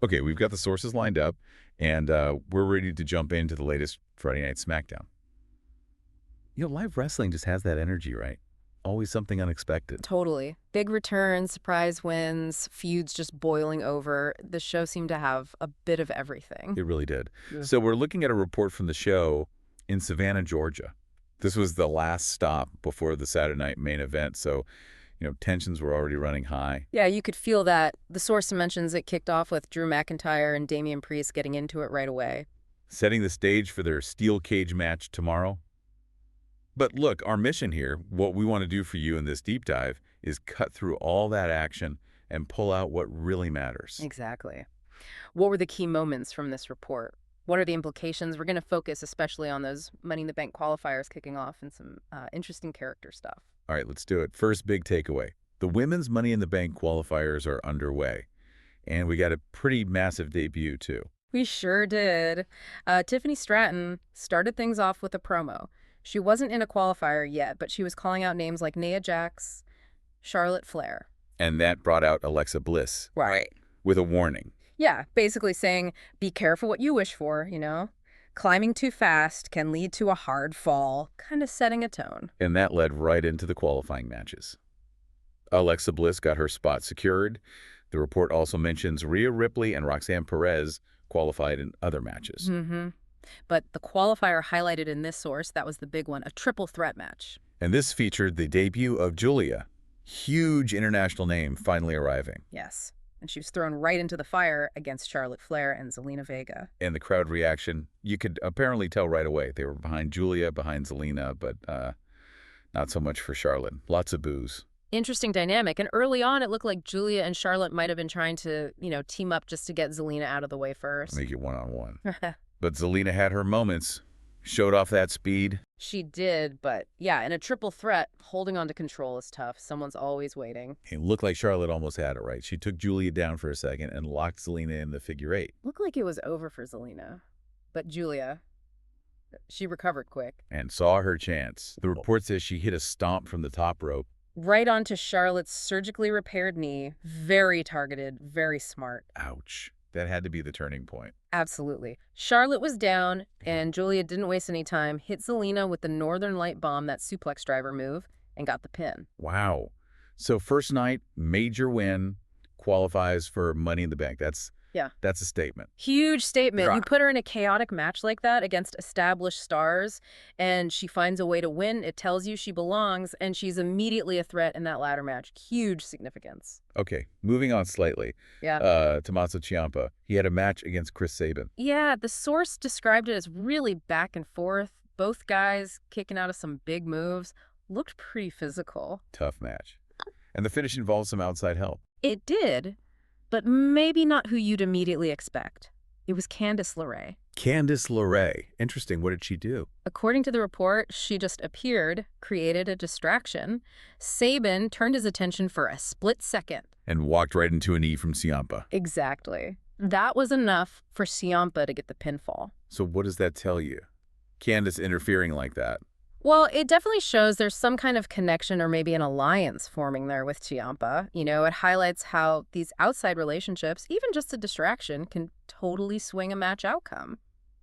Okay, we've got the sources lined up, and we're ready to jump into the latest Friday Night SmackDown. Live wrestling just has that energy, right? Always something unexpected. Totally. Big returns, surprise wins, feuds just boiling over. The show seemed to have a bit of everything. It really did. Yeah. So we're looking at a report from the show in Savannah, Georgia. This was the last stop before the Saturday night main event, so, tensions were already running high. Yeah, you could feel that. The source mentions it kicked off with Drew McIntyre and Damian Priest getting into it right away. Setting the stage for their steel cage match tomorrow. But look, our mission here, what we want to do for you in this deep dive, is cut through all that action and pull out what really matters. Exactly. What were the key moments from this report? What are the implications? We're going to focus especially on those Money in the Bank qualifiers kicking off and some interesting character stuff. All right, let's do it. First big takeaway. The women's Money in the Bank qualifiers are underway. And we got a pretty massive debut, too. We sure did. Tiffany Stratton started things off with a promo. She wasn't in a qualifier yet, but she was calling out names like Nia Jax, Charlotte Flair. And that brought out Alexa Bliss. Right. With a warning. Yeah, basically saying, be careful what you wish for, Climbing too fast can lead to a hard fall, kind of setting a tone. And that led right into the qualifying matches. Alexa Bliss got her spot secured. The report also mentions Rhea Ripley and Roxanne Perez qualified in other matches. Mm-hmm. But the qualifier highlighted in this source, that was the big one, a triple threat match. And this featured the debut of Giulia. Huge international name finally arriving. Yes. And she was thrown right into the fire against Charlotte Flair and Zelina Vega. And the crowd reaction, you could apparently tell right away. They were behind Giulia, behind Zelina, but not so much for Charlotte. Lots of boos. Interesting dynamic. And early on, it looked like Giulia and Charlotte might have been trying to, team up just to get Zelina out of the way first. Make it one-on-one. But Zelina had her moments. Showed off that speed. She did, but yeah, in a triple threat, holding on to control is tough. Someone's always waiting. It looked like Charlotte almost had it right. She took Giulia down for a second and locked Zelina in the figure eight. Looked like it was over for Zelina. But Giulia, she recovered quick. And saw her chance. The report says she hit a stomp from the top rope. Right onto Charlotte's surgically repaired knee. Very targeted, very smart. Ouch. That had to be the turning point. Absolutely. Charlotte was down, and Giulia didn't waste any time, hit Zelina with the Northern Light Bomb, that suplex driver move, and got the pin. Wow. So first night, major win, qualifies for Money in the Bank. That's a statement. Huge statement. Yeah. You put her in a chaotic match like that against established stars, and she finds a way to win. It tells you she belongs, and she's immediately a threat in that ladder match. Huge significance. Okay, moving on slightly. Yeah. Tommaso Ciampa, he had a match against Chris Sabin. Yeah, the source described it as really back and forth. Both guys kicking out of some big moves. Looked pretty physical. Tough match. And the finish involved some outside help. It did, but maybe not who you'd immediately expect. It was Candice LeRae. Candice LeRae. Interesting. What did she do? According to the report, she just appeared, created a distraction. Sabin turned his attention for a split second. And walked right into a knee from Ciampa. Exactly. That was enough for Ciampa to get the pinfall. So what does that tell you? Candice interfering like that. Well, it definitely shows there's some kind of connection or maybe an alliance forming there with Ciampa. It highlights how these outside relationships, even just a distraction, can totally swing a match outcome.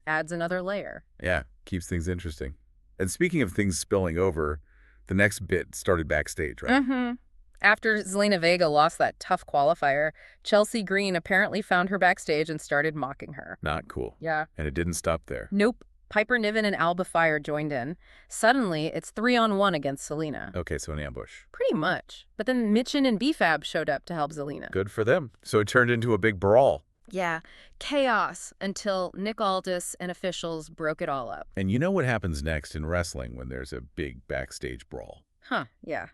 Adds another layer. Yeah, keeps things interesting. And speaking of things spilling over, the next bit started backstage, right? Mm-hmm. After Zelina Vega lost that tough qualifier, Chelsea Green apparently found her backstage and started mocking her. Not cool. Yeah. And it didn't stop there. Nope. Piper Niven and Alba Fire joined in. Suddenly, it's 3-on-1 against Zelina. Okay, so an ambush. Pretty much. But then Mitchin and BFAB showed up to help Zelina. Good for them. So it turned into a big brawl. Yeah. Chaos until Nick Aldis and officials broke it all up. And you know what happens next in wrestling when there's a big backstage brawl? Huh, yeah.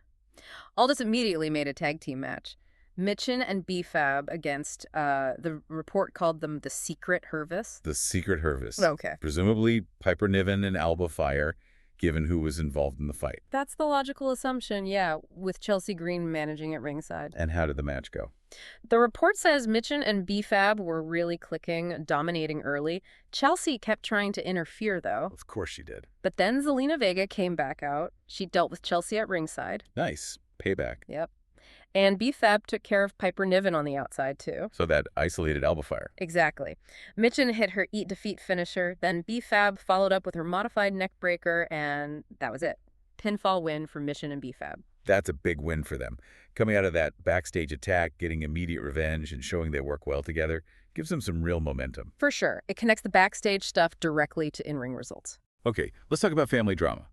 Aldis immediately made a tag team match. Mitchin and BFAB against, the report called them the Secret Hervis. The Secret Hervis. Okay. Presumably Piper Niven and Alba Fire, given who was involved in the fight. That's the logical assumption, yeah, with Chelsea Green managing at ringside. And how did the match go? The report says Mitchin and BFAB were really clicking, dominating early. Chelsea kept trying to interfere, though. Of course she did. But then Zelina Vega came back out. She dealt with Chelsea at ringside. Nice. Payback. Yep. And B-Fab took care of Piper Niven on the outside, too. So that isolated Alba Fire. Exactly. Michin hit her Eat Defeat finisher, then B-Fab followed up with her modified neck breaker, and that was it. Pinfall win for Michin and B-Fab. That's a big win for them. Coming out of that backstage attack, getting immediate revenge, and showing they work well together gives them some real momentum. For sure. It connects the backstage stuff directly to in-ring results. Okay, let's talk about family drama.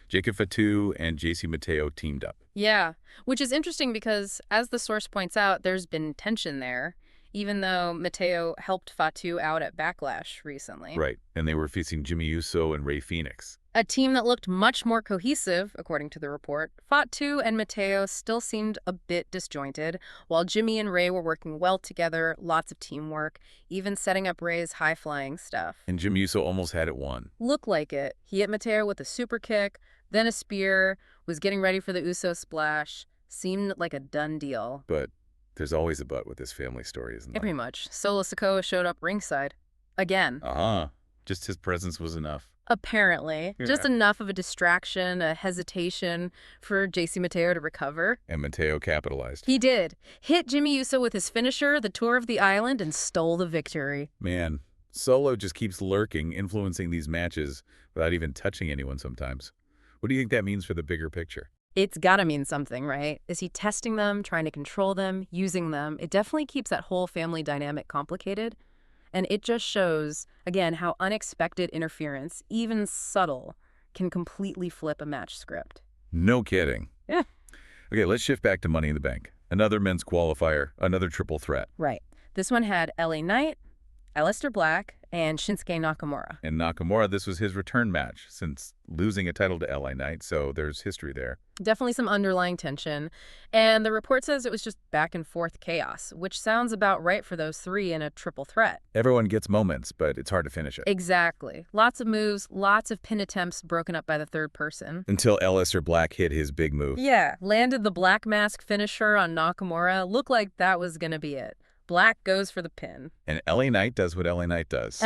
Jacob Fatu and JC Mateo teamed up. Yeah, which is interesting because, as the source points out, there's been tension there, even though Mateo helped Fatu out at Backlash recently. Right, and they were facing Jimmy Uso and Rey Fenix. A team that looked much more cohesive, according to the report. Fatu and Mateo still seemed a bit disjointed, while Jimmy and Rey were working well together, lots of teamwork, even setting up Rey's high-flying stuff. And Jimmy Uso almost had it won. Looked like it. He hit Mateo with a super kick, then a spear, was getting ready for the Uso splash. Seemed like a done deal. But there's always a but with this family story, isn't there? Pretty much. Solo Sikoa showed up ringside. Again. Just his presence was enough. Apparently. Yeah. Just enough of a distraction, a hesitation for JC Mateo to recover. And Mateo capitalized. He did. Hit Jimmy Uso with his finisher, the Tour of the Island, and stole the victory. Man, Solo just keeps lurking, influencing these matches without even touching anyone sometimes. What do you think that means for the bigger picture? It's gotta mean something, right? Is he testing them, trying to control them, using them? It definitely keeps that whole family dynamic complicated. And it just shows, again, how unexpected interference, even subtle, can completely flip a match script. No kidding. Yeah. Okay, let's shift back to Money in the Bank. Another men's qualifier, another triple threat. Right. This one had LA Knight, Aleister Black, and Shinsuke Nakamura. And Nakamura, this was his return match since losing a title to LA Knight, so there's history there. Definitely some underlying tension. And the report says it was just back and forth chaos, which sounds about right for those three in a triple threat. Everyone gets moments, but it's hard to finish it. Exactly. Lots of moves, lots of pin attempts broken up by the third person. Until Aleister Black hit his big move. Yeah, landed the Black Mask finisher on Nakamura. Looked like that was gonna be it. Black goes for the pin. And LA Knight does what LA Knight does.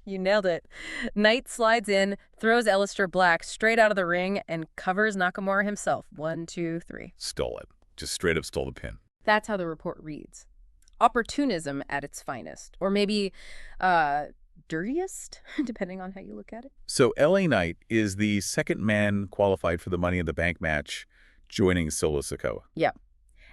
You nailed it. Knight slides in, throws Aleister Black straight out of the ring, and covers Nakamura himself. 1, 2, 3. Stole it. Just straight up stole the pin. That's how the report reads. Opportunism at its finest. Or maybe, dirtiest, depending on how you look at it. So LA Knight is the second man qualified for the Money in the Bank match, joining Solo Sikoa. Yeah.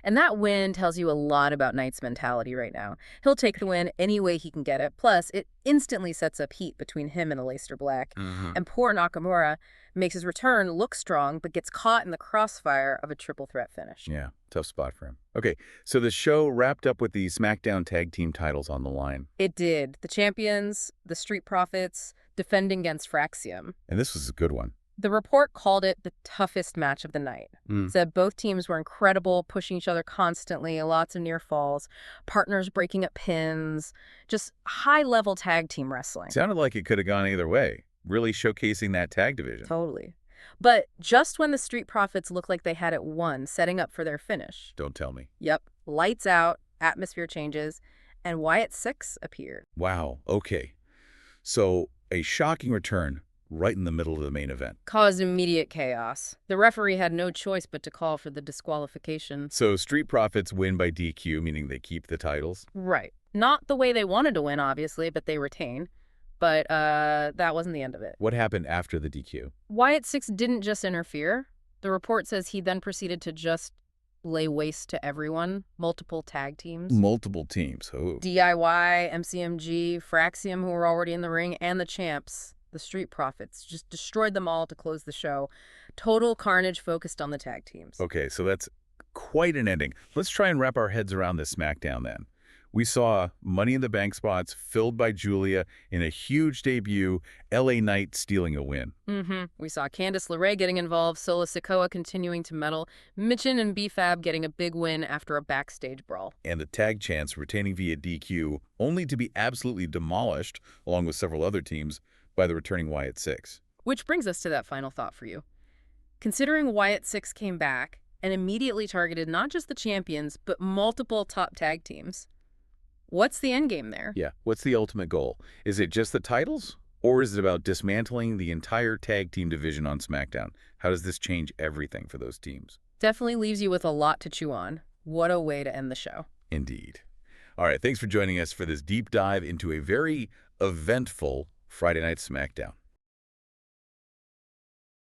And that win tells you a lot about Knight's mentality right now. He'll take the win any way he can get it. Plus, it instantly sets up heat between him and Aleister Black. And poor Nakamura makes his return look strong, but gets caught in the crossfire of a triple threat finish. Yeah, tough spot for him. Okay, so the show wrapped up with the SmackDown Tag Team titles on the line. It did. The champions, the Street Profits, defending against Fraxium. And this was a good one. The report called it the toughest match of the night. Said both teams were incredible, pushing each other constantly, lots of near falls, partners breaking up pins, just high-level tag team wrestling. Sounded like it could have gone either way, really showcasing that tag division. Totally. But just when the Street Profits looked like they had it won, setting up for their finish. Don't tell me. Yep. Lights out, atmosphere changes, and Wyatt Sicks appeared. Wow, okay. So a shocking return right in the middle of the main event. Caused immediate chaos. The referee had no choice but to call for the disqualification. So Street Profits win by DQ, meaning they keep the titles? Right. Not the way they wanted to win, obviously, but they retain. But that wasn't the end of it. What happened after the DQ? Wyatt Sicks didn't just interfere. The report says he then proceeded to just lay waste to everyone, multiple tag teams. Multiple teams. Oh. DIY, MCMG, Fraxium, who were already in the ring, and the champs. The Street Profits just destroyed them all to close the show. Total carnage focused on the tag teams. Okay, so that's quite an ending. Let's try and wrap our heads around this SmackDown then. We saw Money in the Bank spots filled by Giulia in a huge debut, LA Knight stealing a win. We saw Candice LeRae getting involved, Solo Sikoa continuing to meddle, Michin and B-Fab getting a big win after a backstage brawl. And the tag chants retaining via DQ, only to be absolutely demolished, along with several other teams, by the returning Wyatt Sicks. Which brings us to that final thought for you. Considering Wyatt Sicks came back and immediately targeted not just the champions, but multiple top tag teams, what's the end game there? Yeah, what's the ultimate goal? Is it just the titles? Or is it about dismantling the entire tag team division on SmackDown? How does this change everything for those teams? Definitely leaves you with a lot to chew on. What a way to end the show. Indeed. All right, thanks for joining us for this deep dive into a very eventful Friday Night SmackDown.